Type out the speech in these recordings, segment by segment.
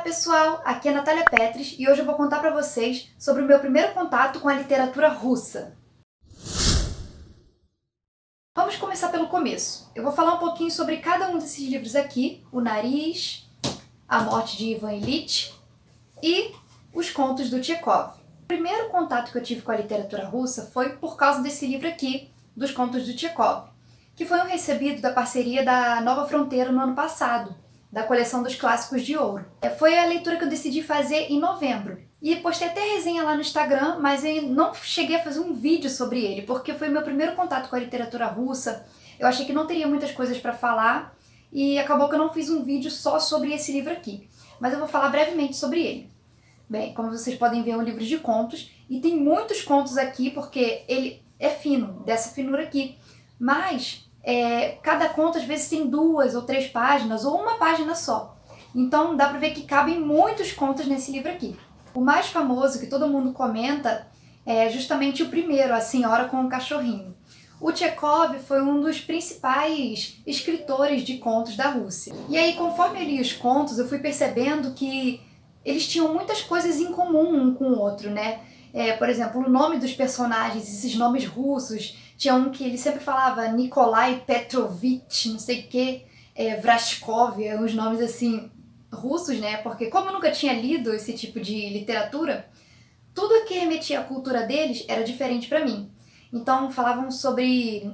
pessoal, aqui é a Natália Petris e hoje eu vou contar para vocês sobre o meu primeiro contato com a literatura russa. Vamos começar pelo começo. Eu vou falar um pouquinho sobre cada um desses livros aqui, O Nariz, A Morte de Ivan Ilyich e Os Contos do Tchekov. O primeiro contato que eu tive com a literatura russa foi por causa desse livro aqui, dos Contos do Tchekov, que foi um recebido da parceria da Nova Fronteira no ano passado, da coleção dos clássicos de ouro. Foi a leitura que eu decidi fazer em novembro. E postei até resenha lá no Instagram, mas eu não cheguei a fazer um vídeo sobre ele, porque foi meu primeiro contato com a literatura russa. Eu achei que não teria muitas coisas para falar e acabou que eu não fiz um vídeo só sobre esse livro aqui. Mas eu vou falar brevemente sobre ele. Bem, como vocês podem ver, é um livro de contos e tem muitos contos aqui porque ele é fino, dessa finura aqui. Mas cada conto às vezes tem 2 ou 3 páginas ou uma página só. Então dá pra ver que cabem muitos contos nesse livro aqui. O mais famoso, que todo mundo comenta, é justamente o primeiro, A Senhora com o Cachorrinho. O Tchekov foi um dos principais escritores de contos da Rússia. E aí, conforme eu li os contos, eu fui percebendo que eles tinham muitas coisas em comum um com o outro, né? Por exemplo, o nome dos personagens, esses nomes russos. Tinha um que ele sempre falava Nikolai Petrovich, não sei o que, Vrashkov, uns nomes assim russos, né? Porque como eu nunca tinha lido esse tipo de literatura, tudo que remetia à cultura deles era diferente pra mim. Então falavam sobre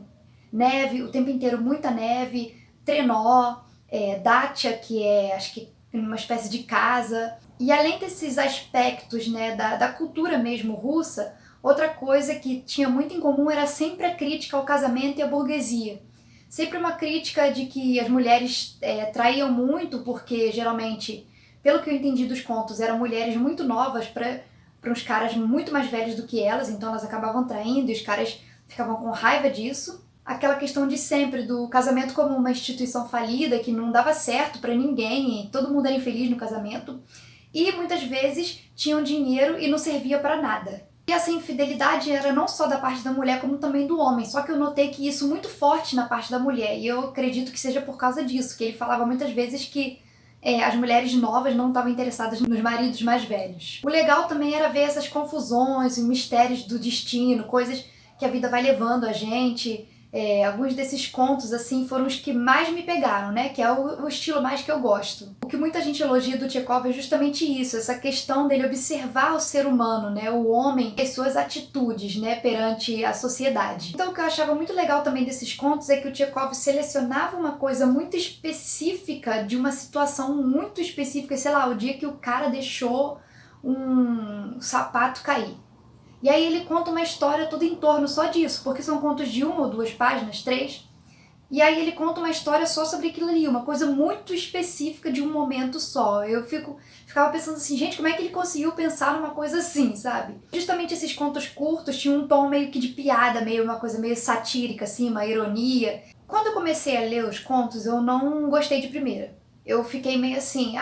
neve, o tempo inteiro muita neve, trenó, dacha, que é acho que uma espécie de casa. E além desses aspectos, né, da cultura mesmo russa, outra coisa que tinha muito em comum era sempre a crítica ao casamento e à burguesia. Sempre uma crítica de que as mulheres traíam muito, porque geralmente, pelo que eu entendi dos contos, eram mulheres muito novas para uns caras muito mais velhos do que elas, então elas acabavam traindo e os caras ficavam com raiva disso. Aquela questão de sempre do casamento como uma instituição falida, que não dava certo para ninguém e todo mundo era infeliz no casamento. E muitas vezes tinham dinheiro e não servia para nada. E essa infidelidade era não só da parte da mulher, como também do homem. Só que eu notei que isso muito forte na parte da mulher. E eu acredito que seja por causa disso, que ele falava muitas vezes que as mulheres novas não estavam interessadas nos maridos mais velhos. O legal também era ver essas confusões, os mistérios do destino, coisas que a vida vai levando a gente. Alguns desses contos, assim, foram os que mais me pegaram, né? Que é o estilo mais que eu gosto. O que muita gente elogia do Tchekov é justamente isso, essa questão dele observar o ser humano, né? O homem e suas atitudes, né? Perante a sociedade. Então o que eu achava muito legal também desses contos é que o Tchekov selecionava uma coisa muito específica de uma situação muito específica, sei lá, o dia que o cara deixou um sapato cair. E aí ele conta uma história toda em torno só disso, porque são contos de 1 ou 2 páginas, 3. E aí ele conta uma história só sobre aquilo ali, uma coisa muito específica de um momento só. Eu ficava pensando assim, gente, como é que ele conseguiu pensar numa coisa assim, sabe? Justamente esses contos curtos tinham um tom meio que de piada, meio uma coisa meio satírica, assim, uma ironia. Quando eu comecei a ler os contos, eu não gostei de primeira. Eu fiquei meio assim,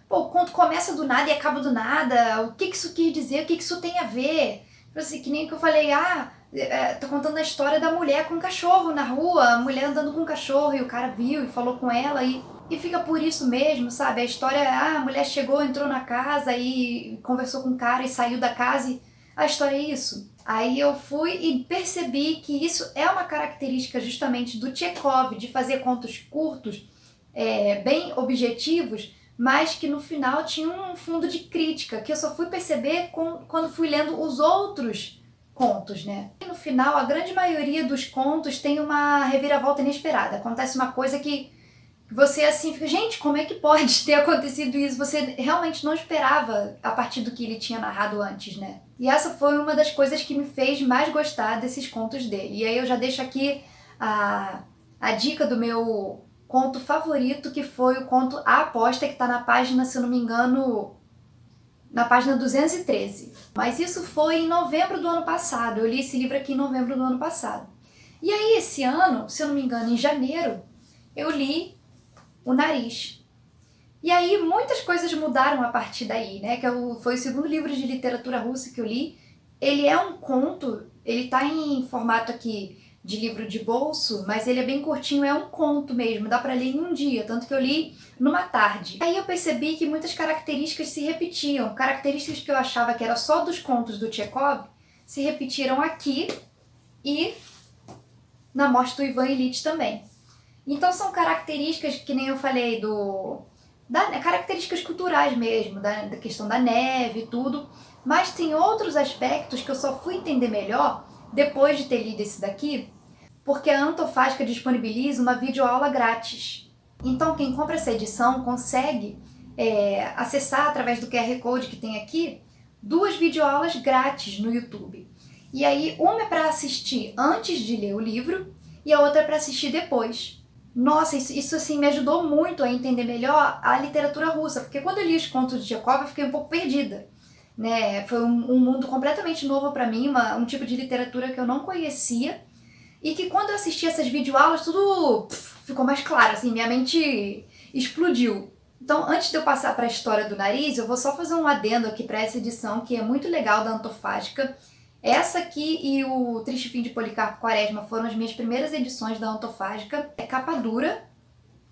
pô, o conto começa do nada e acaba do nada, o que isso quis dizer, o que isso tem a ver? Assim, que nem que eu falei, tô contando a história da mulher com um cachorro na rua, a mulher andando com um cachorro e o cara viu e falou com ela e fica por isso mesmo, sabe? A história, a mulher chegou, entrou na casa e conversou com o cara e saiu da casa e a história é isso. Aí eu fui e percebi que isso é uma característica justamente do Tchekov, de fazer contos curtos, bem objetivos, mas que no final tinha um fundo de crítica, que eu só fui perceber quando fui lendo os outros contos, né? E no final, a grande maioria dos contos tem uma reviravolta inesperada. Acontece uma coisa que você assim fica, gente, como é que pode ter acontecido isso? Você realmente não esperava a partir do que ele tinha narrado antes, né? E essa foi uma das coisas que me fez mais gostar desses contos dele. E aí eu já deixo aqui a dica do meu conto favorito, que foi o conto A Aposta, que tá na página, se eu não me engano, na página 213. Mas isso foi em novembro do ano passado, eu li esse livro aqui em novembro do ano passado. E aí esse ano, se eu não me engano, em janeiro, eu li O Nariz. E aí muitas coisas mudaram a partir daí, né? Foi o segundo livro de literatura russa que eu li. Ele é um conto, ele tá em formato aqui de livro de bolso, mas ele é bem curtinho, é um conto mesmo, dá pra ler em um dia, tanto que eu li numa tarde. Aí eu percebi que muitas características se repetiam, características que eu achava que era só dos contos do Tchekov, se repetiram aqui e na Morte do Ivan Ilitch também. Então são características, que nem eu falei, características culturais mesmo, da questão da neve e tudo, mas tem outros aspectos que eu só fui entender melhor depois de ter lido esse daqui, porque a Antofágica disponibiliza uma videoaula grátis. Então quem compra essa edição consegue acessar através do QR Code que tem aqui 2 videoaulas grátis no YouTube. E aí uma é para assistir antes de ler o livro e a outra é para assistir depois. Nossa, isso assim me ajudou muito a entender melhor a literatura russa, porque quando eu li os contos de Tchekov eu fiquei um pouco perdida. Né? Foi um mundo completamente novo para mim, um tipo de literatura que eu não conhecia, e que quando eu assisti essas videoaulas tudo ficou mais claro, assim, minha mente explodiu. Então, antes de eu passar para a história do nariz, eu vou só fazer um adendo aqui para essa edição, que é muito legal, da Antofágica. Essa aqui e o Triste Fim de Policarpo Quaresma foram as minhas primeiras edições da Antofágica. É capa dura,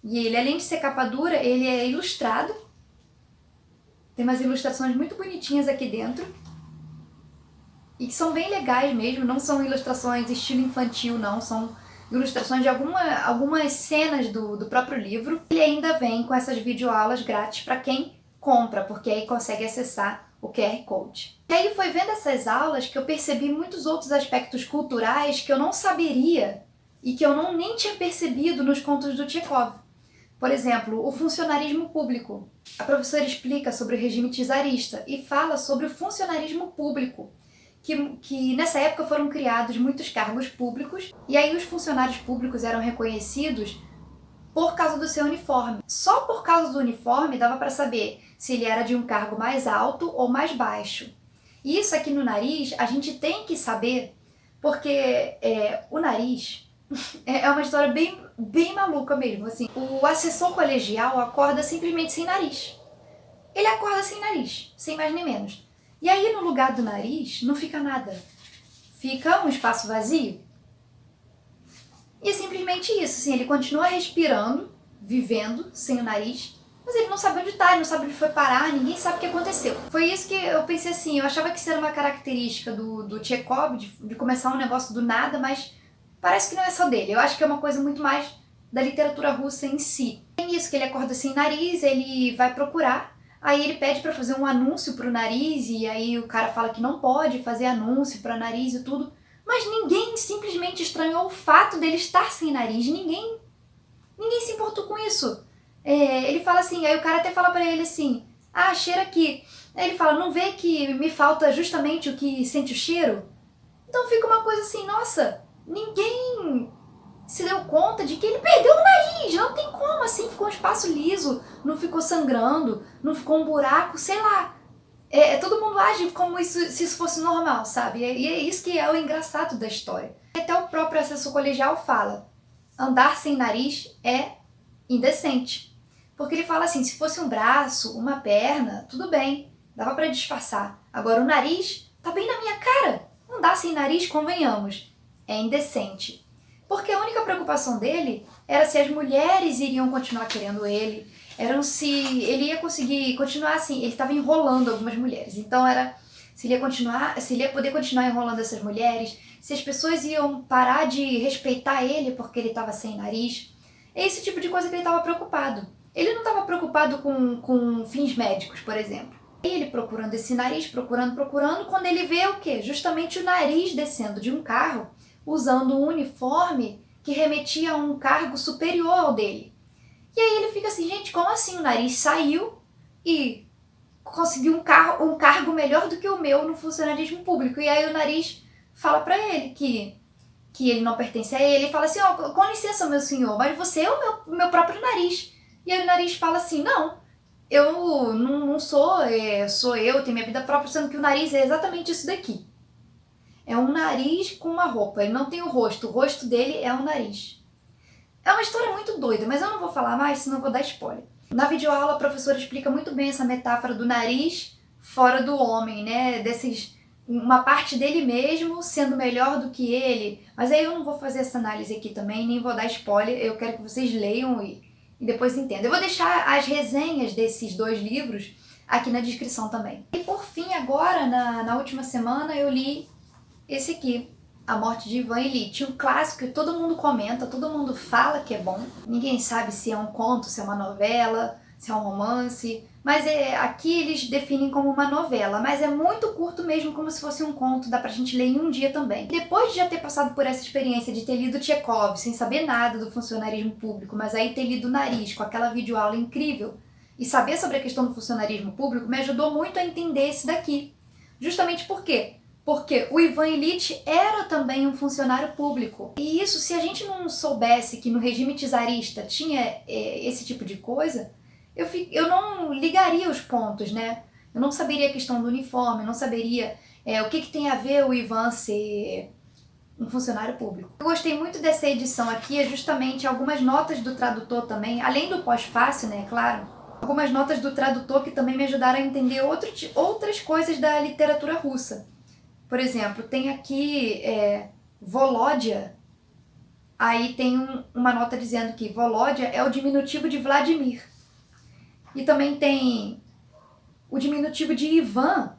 e ele, além de ser capa dura, ele é ilustrado. Tem umas ilustrações muito bonitinhas aqui dentro. E que são bem legais mesmo, não são ilustrações estilo infantil, não. São ilustrações de algumas cenas do próprio livro. Ele ainda vem com essas videoaulas grátis para quem compra, porque aí consegue acessar o QR Code. E aí foi vendo essas aulas que eu percebi muitos outros aspectos culturais que eu não saberia e que eu nem tinha percebido nos contos do Tchekov. Por exemplo, o funcionarismo público. A professora explica sobre o regime czarista e fala sobre o funcionarismo público, que nessa época foram criados muitos cargos públicos, e aí os funcionários públicos eram reconhecidos por causa do seu uniforme. Só por causa do uniforme dava para saber se ele era de um cargo mais alto ou mais baixo. E isso aqui no nariz a gente tem que saber, porque o nariz é uma história bem maluca mesmo. Assim. O assessor colegial acorda simplesmente sem nariz. Ele acorda sem nariz, sem mais nem menos. E aí no lugar do nariz não fica nada. Fica um espaço vazio. E é simplesmente isso, assim, ele continua respirando, vivendo, sem o nariz, mas ele não sabe onde tá, ele não sabe onde foi parar, ninguém sabe o que aconteceu. Foi isso que eu pensei assim, eu achava que isso era uma característica do Tchekov, de começar um negócio do nada, mas parece que não é só dele. Eu acho que é uma coisa muito mais da literatura russa em si. Tem isso, que ele acorda sem nariz, ele vai procurar, aí ele pede pra fazer um anúncio pro nariz, e aí o cara fala que não pode fazer anúncio pra nariz e tudo. Mas ninguém simplesmente estranhou o fato dele estar sem nariz. Ninguém se importou com isso. Ele fala assim, aí o cara até fala pra ele assim, ah, cheira aqui. Aí ele fala, não vê que me falta justamente o que sente o cheiro? Então fica uma coisa assim, nossa, ninguém se deu conta de que ele perdeu o nariz. Não tem como, assim, ficou um espaço liso, não ficou sangrando, não ficou um buraco, sei lá. Todo mundo age como se isso fosse normal, sabe? E é isso que é o engraçado da história. Até o próprio assessor colegial fala, andar sem nariz é indecente. Porque ele fala assim, se fosse um braço, uma perna, tudo bem, dava pra disfarçar. Agora o nariz tá bem na minha cara. Andar sem nariz, convenhamos, é indecente. Porque a única preocupação dele era se as mulheres iriam continuar querendo ele, se ele ia conseguir continuar assim, ele estava enrolando algumas mulheres, então era se ele ia poder continuar enrolando essas mulheres, se as pessoas iam parar de respeitar ele porque ele estava sem nariz. É esse tipo de coisa que ele estava preocupado. Ele não estava preocupado com fins médicos, por exemplo. Ele procurando esse nariz, procurando, quando ele vê o quê? Justamente o nariz descendo de um carro, usando um uniforme que remetia a um cargo superior ao dele. E aí ele fica assim, gente, como assim? O nariz saiu e conseguiu um cargo melhor do que o meu no funcionarismo público. E aí o nariz fala pra ele que ele não pertence a ele. E fala assim, com licença, meu senhor, mas você é o meu próprio nariz. E aí o nariz fala assim, não, eu não sou, sou eu, tenho minha vida própria, sendo que o nariz é exatamente isso daqui. É um nariz com uma roupa, ele não tem o rosto dele é um nariz. É uma história muito doida, mas eu não vou falar mais, senão eu vou dar spoiler. Na videoaula, a professora explica muito bem essa metáfora do nariz fora do homem, né? uma parte dele mesmo sendo melhor do que ele. Mas aí eu não vou fazer essa análise aqui também, nem vou dar spoiler, eu quero que vocês leiam e depois entendam. Eu vou deixar as resenhas desses 2 livros aqui na descrição também. E por fim, agora, na última semana, eu li esse aqui, A Morte de Ivan Ilitch, um clássico que todo mundo comenta, todo mundo fala que é bom. Ninguém sabe se é um conto, se é uma novela, se é um romance, mas aqui eles definem como uma novela, mas é muito curto mesmo, como se fosse um conto, dá pra gente ler em um dia também. Depois de já ter passado por essa experiência de ter lido Tchekov, sem saber nada do funcionarismo público, mas aí ter lido Nariz com aquela videoaula incrível, e saber sobre a questão do funcionarismo público me ajudou muito a entender esse daqui. Justamente por quê? Porque o Ivan Ilitch era também um funcionário público. E isso, se a gente não soubesse que no regime czarista tinha esse tipo de coisa, eu não ligaria os pontos, né? Eu não saberia a questão do uniforme, não saberia o que tem a ver o Ivan ser um funcionário público. Eu gostei muito dessa edição aqui, é justamente algumas notas do tradutor também, além do pós-fácil, né, claro, algumas notas do tradutor que também me ajudaram a entender outras coisas da literatura russa. Por exemplo, tem aqui Volodya, aí tem uma nota dizendo que Volodya é o diminutivo de Vladimir. E também tem o diminutivo de Ivan,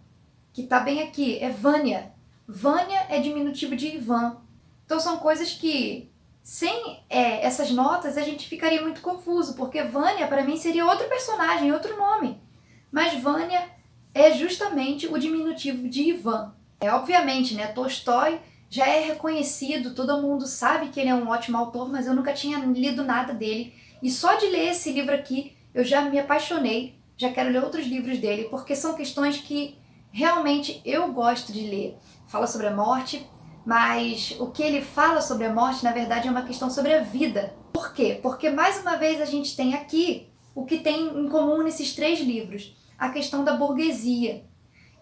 que tá bem aqui, é Vânia. Vânia é diminutivo de Ivan. Então são coisas que, sem essas notas, a gente ficaria muito confuso, porque Vânia, para mim, seria outro personagem, outro nome. Mas Vânia é justamente o diminutivo de Ivan. Obviamente, né, Tolstói já é reconhecido, todo mundo sabe que ele é um ótimo autor, mas eu nunca tinha lido nada dele. E só de ler esse livro aqui, eu já me apaixonei, já quero ler outros livros dele, porque são questões que realmente eu gosto de ler. Fala sobre a morte, mas o que ele fala sobre a morte, na verdade, é uma questão sobre a vida. Por quê? Porque, mais uma vez, a gente tem aqui o que tem em comum nesses 3 livros, a questão da burguesia.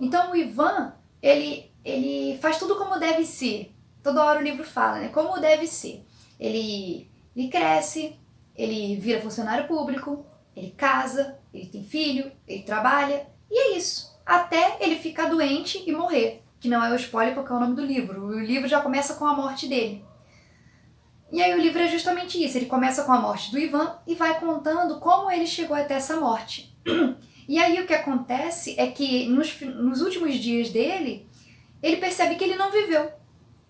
Então, o Ivan, ele faz tudo como deve ser. Toda hora o livro fala, né? Como deve ser. Ele cresce, ele vira funcionário público, ele casa, ele tem filho, ele trabalha, e é isso. Até ele ficar doente e morrer. Que não é o spoiler porque é o nome do livro. O livro já começa com a morte dele. E aí o livro é justamente isso. Ele começa com a morte do Ivan e vai contando como ele chegou até essa morte. E aí o que acontece é que nos últimos dias dele, ele percebe que ele não viveu.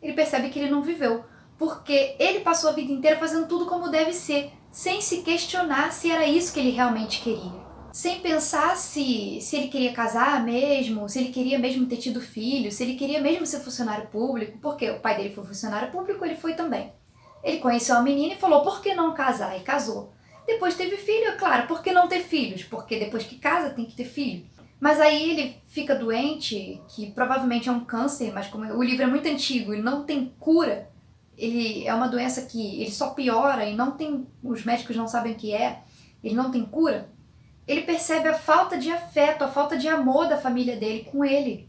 Ele percebe que ele não viveu. Porque ele passou a vida inteira fazendo tudo como deve ser, sem se questionar se era isso que ele realmente queria. Sem pensar se ele queria casar mesmo, se ele queria mesmo ter tido filho, se ele queria mesmo ser funcionário público, porque o pai dele foi funcionário público, ele foi também. Ele conheceu a menina e falou, por que não casar? E casou. Depois teve filho, é claro, por que não ter filhos? Porque depois que casa tem que ter filho. Mas aí ele fica doente, que provavelmente é um câncer, mas como o livro é muito antigo e não tem cura, ele é uma doença que ele só piora e não tem, os médicos não sabem o que é, ele não tem cura. Ele percebe a falta de afeto, a falta de amor da família dele com ele.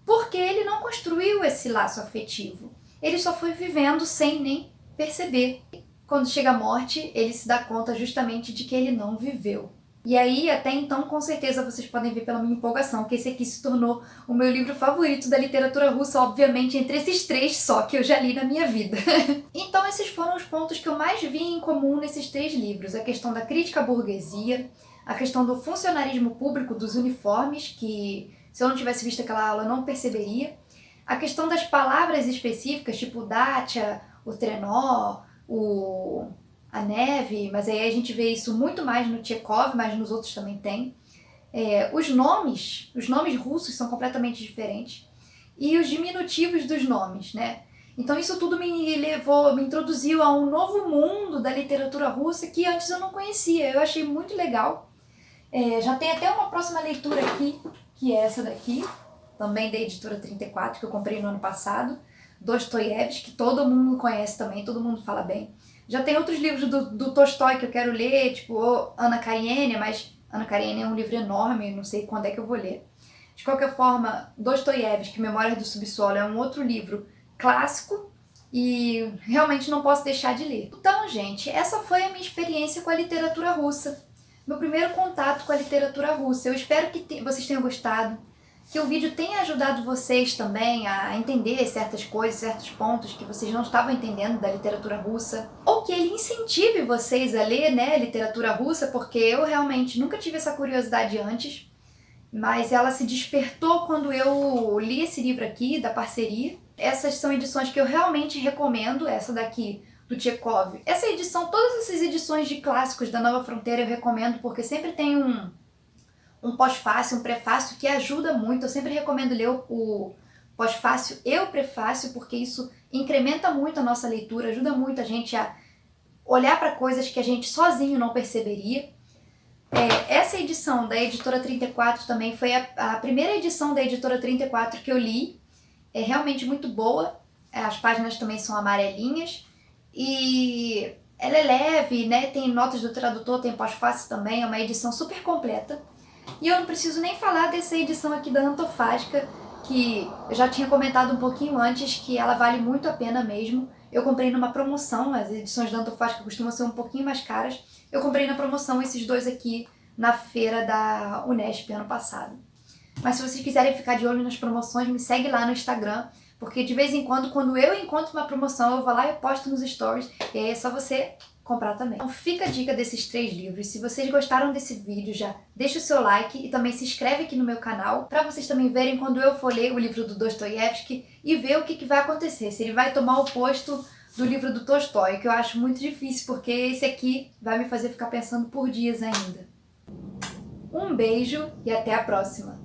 Porque ele não construiu esse laço afetivo. Ele só foi vivendo sem nem perceber. Quando chega a morte, ele se dá conta justamente de que ele não viveu. E aí, até então, com certeza vocês podem ver pela minha empolgação que esse aqui se tornou o meu livro favorito da literatura russa, obviamente entre esses 3 só que eu já li na minha vida. Então esses foram os pontos que eu mais vi em comum nesses 3 livros. A questão da crítica à burguesia, a questão do funcionarismo público, dos uniformes, que se eu não tivesse visto aquela aula eu não perceberia. A questão das palavras específicas, tipo dacha, o trenó, a neve, mas aí a gente vê isso muito mais no Tchekov, mas nos outros também tem. Os nomes russos são completamente diferentes. E os diminutivos dos nomes, né? Então isso tudo me introduziu a um novo mundo da literatura russa que antes eu não conhecia. Eu achei muito legal. Já tem até uma próxima leitura aqui, que é essa daqui, também da editora 34, que eu comprei no ano passado. Dostoiévski, que todo mundo conhece também, todo mundo fala bem. Já tem outros livros do Tolstói que eu quero ler, tipo Ana Karenina, mas Ana Karenina é um livro enorme, não sei quando é que eu vou ler. De qualquer forma, Dostoiévski, Memórias do Subsolo, é um outro livro clássico e realmente não posso deixar de ler. Então, gente, essa foi a minha experiência com a literatura russa. Meu primeiro contato com a literatura russa. Eu espero que vocês tenham gostado. que o vídeo tenha ajudado vocês também a entender certas coisas, certos pontos que vocês não estavam entendendo da literatura russa, ou que ele incentive vocês a ler, né, literatura russa, porque eu realmente nunca tive essa curiosidade antes, mas ela se despertou quando eu li esse livro aqui, da parceria. Essas são edições que eu realmente recomendo, essa daqui do Tchekov. Essa edição, todas essas edições de clássicos da Nova Fronteira eu recomendo, porque sempre tem um pós-fácio, um prefácio que ajuda muito. Eu sempre recomendo ler o pós-fácio e o prefácio, porque isso incrementa muito a nossa leitura, ajuda muito a gente a olhar para coisas que a gente sozinho não perceberia. Essa edição da Editora 34 também foi a primeira edição da Editora 34 que eu li. É realmente muito boa, as páginas também são amarelinhas e ela é leve, né? Tem notas do tradutor, tem pós-fácio também, é uma edição super completa. E eu não preciso nem falar dessa edição aqui da Antofágica, que eu já tinha comentado um pouquinho antes, que ela vale muito a pena mesmo. Eu comprei numa promoção, as edições da Antofágica costumam ser um pouquinho mais caras. Eu comprei na promoção esses dois aqui na feira da Unesp ano passado. Mas se vocês quiserem ficar de olho nas promoções, me segue lá no Instagram, porque de vez em quando eu encontro uma promoção, eu vou lá e posto nos stories, e aí é só você comprar também. Então fica a dica desses 3 livros. Se vocês gostaram desse vídeo, já deixa o seu like e também se inscreve aqui no meu canal, para vocês também verem quando eu for ler o livro do Dostoiévski e ver o que vai acontecer, se ele vai tomar o posto do livro do Tolstói, que eu acho muito difícil, porque esse aqui vai me fazer ficar pensando por dias ainda. Um beijo e até a próxima!